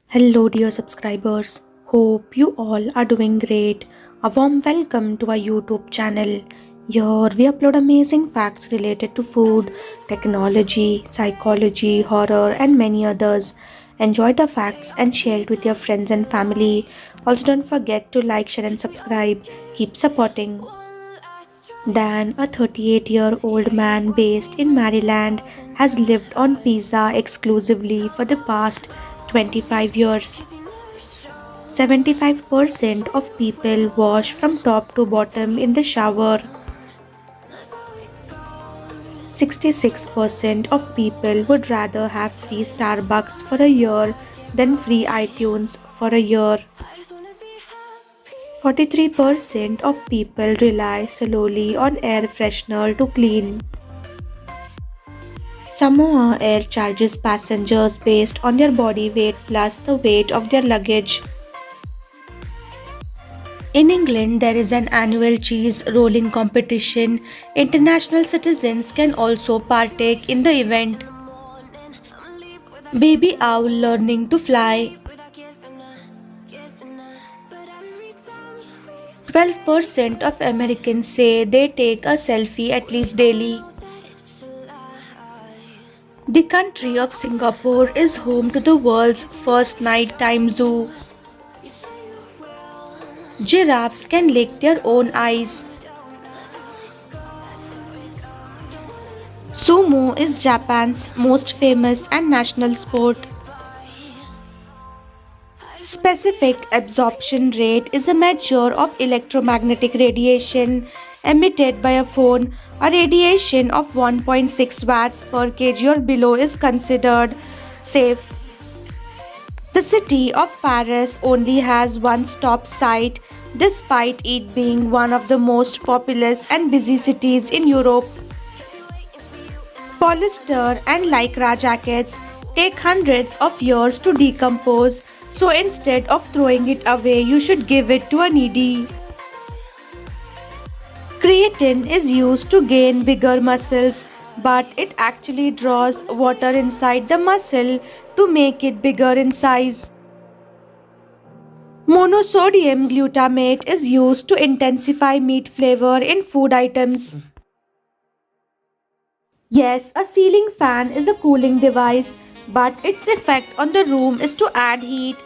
Hello, dear subscribers. Hope you all are doing great. A warm welcome to our YouTube channel. Here we upload amazing facts related to food, technology, psychology, horror, and many others. Enjoy the facts and share it with your friends and family. Also, don't forget to like, share, and subscribe. Keep supporting. Dan, a 38-year-old man based in Maryland, has lived on pizza exclusively for the past 25 years. 75% of people wash from top to bottom in the shower. 66% of people would rather have free Starbucks for a year than free iTunes for a year. 43% of people rely solely on air freshener to clean. Samoa Air charges passengers based on their body weight plus the weight of their luggage. In England, there is an annual cheese rolling competition. International citizens can also partake in the event. Baby owl learning to fly. 12% of Americans say they take a selfie at least daily. The country of Singapore is home to the world's first nighttime zoo. Giraffes can lick their own eyes. Sumo is Japan's most famous and national sport. Specific absorption rate is a measure of electromagnetic radiation emitted by a phone. A radiation of 1.6 watts per kg or below is considered safe. The city of Paris only has one stop site despite it being one of the most populous and busy cities in Europe. Polyester and lycra jackets take hundreds of years to decompose, so instead of throwing it away, you should give it to a needy. Creatine is used to gain bigger muscles, but it actually draws water inside the muscle to make it bigger in size. Monosodium glutamate is used to intensify meat flavor in food items. Yes, a ceiling fan is a cooling device, but its effect on the room is to add heat.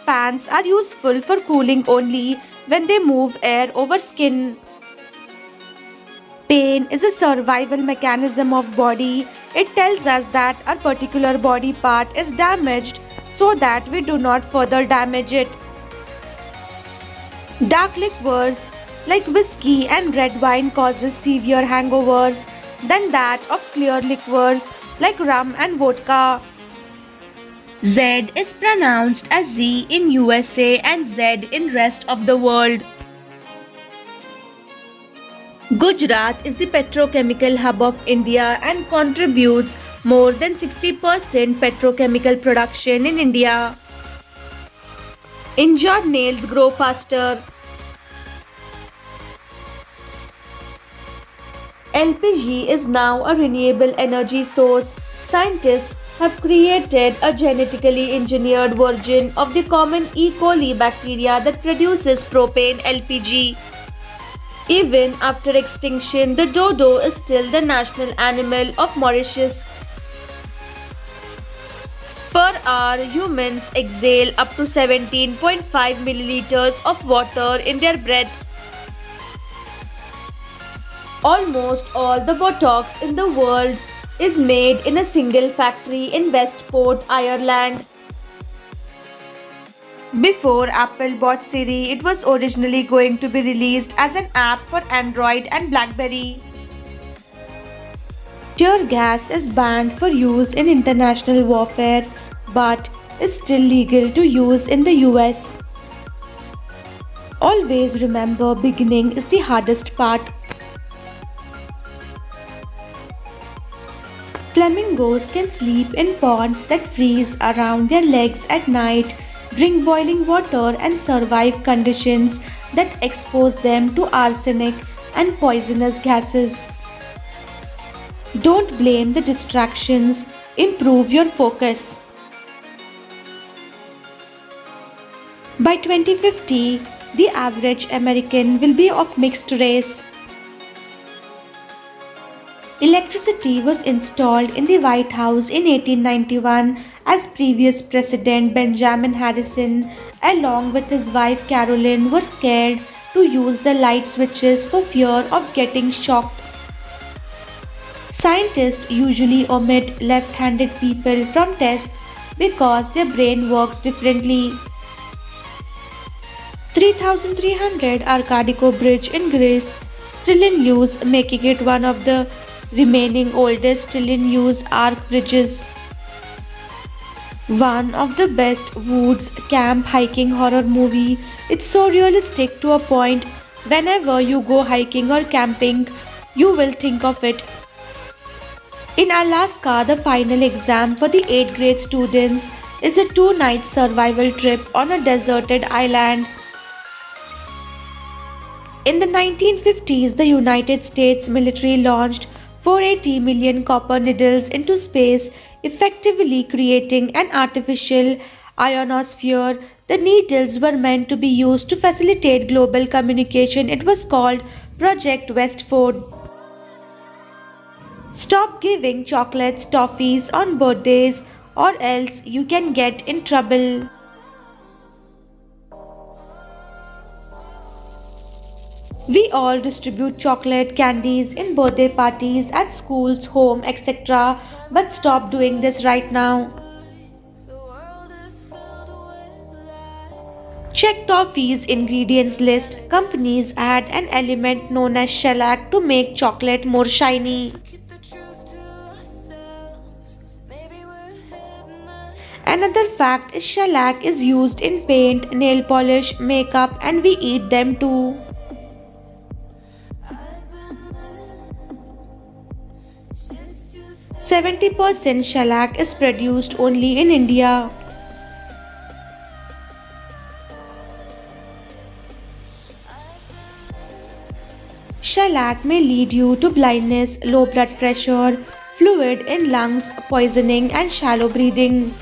Fans are useful for cooling only when they move air over skin. Pain is a survival mechanism of body. It tells us that our particular body part is damaged so that we do not further damage it. Dark liquors like whiskey and red wine causes severe hangovers than that of clear liquors like rum and vodka. Z is pronounced as Z in USA and Z in rest of the world. Gujarat is the petrochemical hub of India and contributes more than 60% petrochemical production in India. Injured nails grow faster. LPG is now a renewable energy source. Scientists have created a genetically engineered version of the common E. coli bacteria that produces propane LPG. Even after extinction, the dodo is still the national animal of Mauritius. Per hour, humans exhale up to 17.5 milliliters of water in their breath. Almost all the Botox in the world is made in a single factory in Westport, Ireland. Before Apple bought Siri, it was originally going to be released as an app for Android and BlackBerry. Tear gas is banned for use in international warfare, but is still legal to use in the US. Always remember, beginning is the hardest part. Flamingos can sleep in ponds that freeze around their legs at night, drink boiling water, and survive conditions that expose them to arsenic and poisonous gases. Don't blame the distractions, improve your focus. By 2050, the average American will be of mixed race. Electricity was installed in the White House in 1891 as previous President Benjamin Harrison, along with his wife Carolyn, were scared to use the light switches for fear of getting shocked. Scientists usually omit left-handed people from tests because their brain works differently. 3300 Arcadico Bridge in Greece, still in use, making it one of the remaining oldest still in use arc bridges. One of the best Woods camp hiking horror movie. It's so realistic to a point. Whenever you go hiking or camping, you will think of it. In Alaska, the final exam for the 8th grade students is a 2-night survival trip on a deserted island. In the 1950s, the United States military launched 480 million copper needles into space, effectively creating an artificial ionosphere. The needles were meant to be used to facilitate global communication. It was called Project Westford. Stop giving chocolates, toffees on birthdays, or else you can get in trouble. We all distribute chocolate candies in birthday parties, at schools, home, etc. But stop doing this right now. Check toffee's ingredients list. Companies add an element known as shellac to make chocolate more shiny. Another fact is shellac is used in paint, nail polish, makeup, and we eat them too. 70% shellac is produced only in India. Shellac may lead you to blindness, low blood pressure, fluid in lungs, poisoning, and shallow breathing.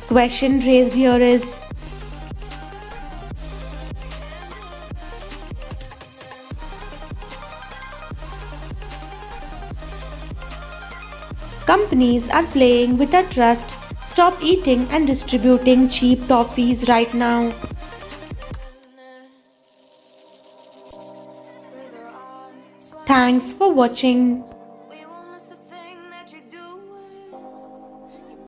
Question raised here is: companies are playing with our trust. Stop eating and distributing cheap toffees right now. Thanks for watching.